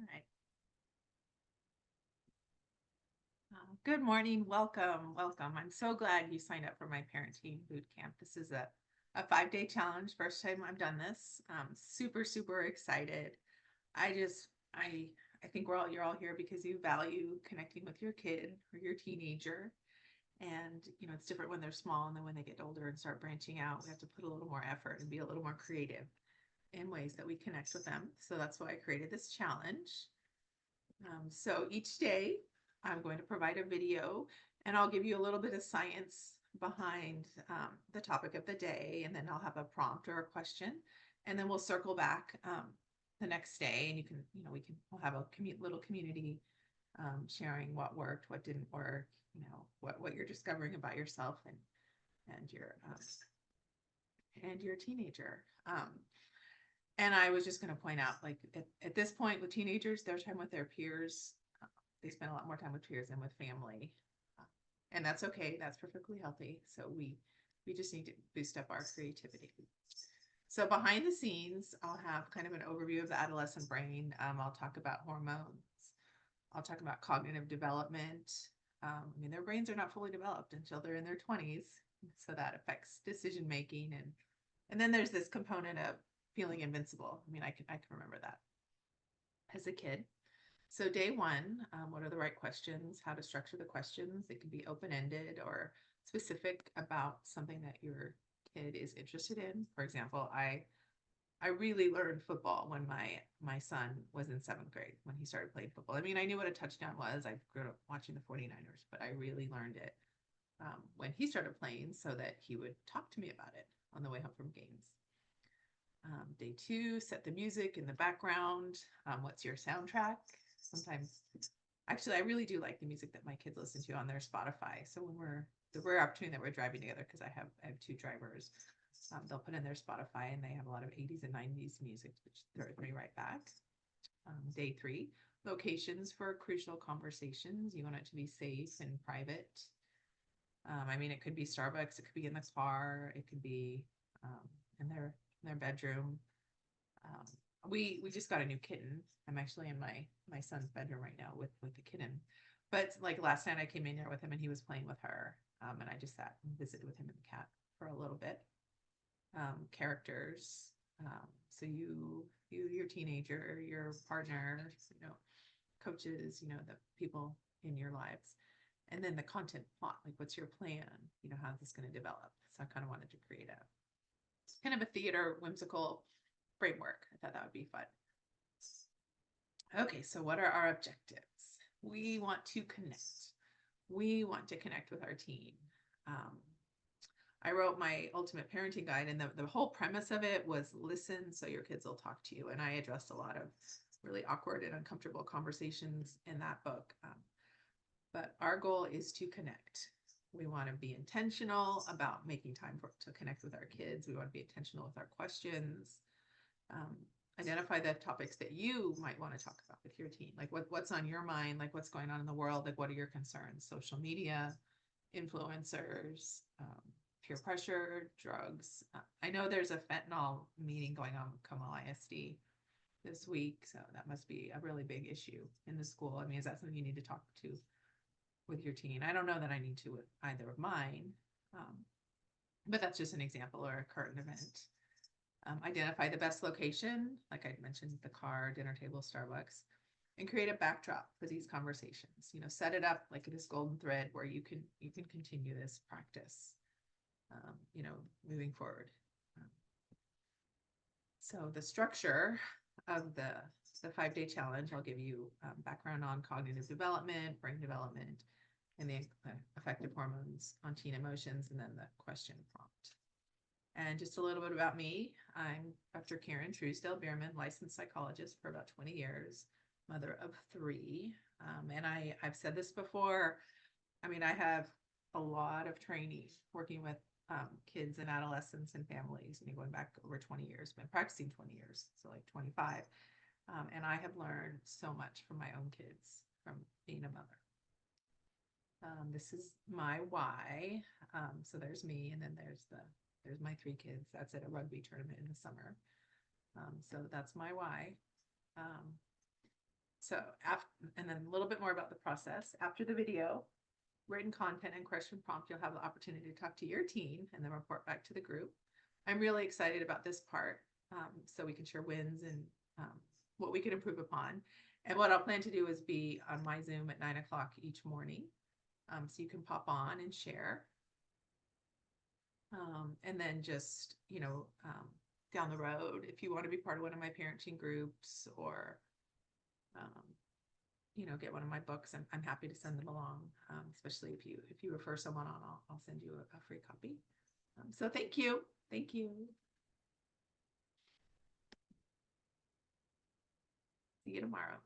right. Good morning. Welcome. Welcome. I'm so glad you signed up for my parenting boot camp. This is a 5-day challenge. First time I've done this. Super, super excited. I just, I think you're all here because you value connecting with your kid or your teenager. And, it's different when they're small, and then when they get older and start branching out, we have to put a little more effort and be a little more creative in ways that we connect with them. So that's why I created this challenge. So each day I'm going to provide a video, and I'll give you a little bit of science behind the topic of the day, and then I'll have a prompt or a question, and then we'll circle back the next day, and we'll have a little community sharing what worked, what didn't work, what you're discovering about yourself and your teenager. And I was just going to point out, like at this point with teenagers, their time with their peers, they spend a lot more time with peers than with family, uh, and that's okay. That's perfectly healthy. So we just need to boost up our creativity. So behind the scenes, I'll have kind of an overview of the adolescent brain. I'll talk about hormones. I'll talk about cognitive development. Their brains are not fully developed until they're in their 20s, so that affects decision making, and then there's this component of feeling invincible. I can remember that as a kid. So day one, what are the right questions? How to structure the questions? It can be open-ended or specific about something that your kid is interested in. For example, I really learned football when my son was in seventh grade when he started playing football. I knew what a touchdown was. I grew up watching the 49ers, but I really learned it when he started playing so that he would talk to me about it on the way home from games. Day two, set the music in the background. What's your soundtrack? Sometimes, actually, I really do like the music that my kids listen to on their Spotify. So when the rare opportunity that we're driving together, because I have two drivers, they'll put in their Spotify and they have a lot of 80s and 90s music, which throws me right back. Day three, locations for crucial conversations. You want it to be safe and private. It could be Starbucks, it could be in the car, it could be in their bedroom. Um, we just got a new kitten. I'm actually in my son's bedroom right now with the kitten. But like last night, I came in here with him and he was playing with her, and I just sat and visited with him and the cat for a little bit. Characters. So your teenager, your partner, coaches, the people in your lives, and then the content plot. Like, what's your plan? How's this going to develop? So I kind of wanted to create a kind of a theater whimsical framework. I thought that would be fun. Okay, so what are our objectives? We want to connect. We want to connect with our teen. Um, I wrote my ultimate parenting guide, and the whole premise of it was listen so your kids will talk to you. And I addressed a lot of really awkward and uncomfortable conversations in that book. But our goal is to connect. We want to be intentional about making time to connect with our kids. We want to be intentional with our questions. Um, Identify the topics that you might want to talk about with your teen. Like what's on your mind, like what's going on in the world, like what are your concerns? Social media, influencers, peer pressure, drugs. I know there's a fentanyl meeting going on with Comal ISD this week, so that must be a really big issue in the school. Is that something you need to talk to with your teen? I don't know that I need to with either of mine, but that's just an example or a current event. Identify the best location, like I mentioned, the car, dinner table, Starbucks, and create a backdrop for these conversations. Set it up like this golden thread where you can continue this practice, moving forward. Um, so the structure of the 5-day challenge, I'll give you background on cognitive development, brain development, and the effective hormones on teen emotions, and then the question prompt. And just a little bit about me. I'm Dr. Karen Truesdale Bierman, licensed psychologist for about 20 years, mother of 3. And I've said this before. I have a lot of training working with kids and adolescents and families, going back over 20 years, been practicing 20 years, so like 25. And I have learned so much from my own kids from being a mother. This is my why. So there's me, and then there's my 3 kids. That's at a rugby tournament in the summer. So that's my why. Um, So and then a little bit more about the process. After the video, written content and question prompt, you'll have the opportunity to talk to your team and then report back to the group. I'm really excited about this part, so we can share wins and what we can improve upon. And what I'll plan to do is be on my Zoom at 9 o'clock each morning, so you can pop on and share. And then just, down the road, if you want to be part of one of my parenting groups or, get one of my books, I'm happy to send them along. Especially if you refer someone on, I'll send you a free copy. So thank you. Thank you. See you tomorrow.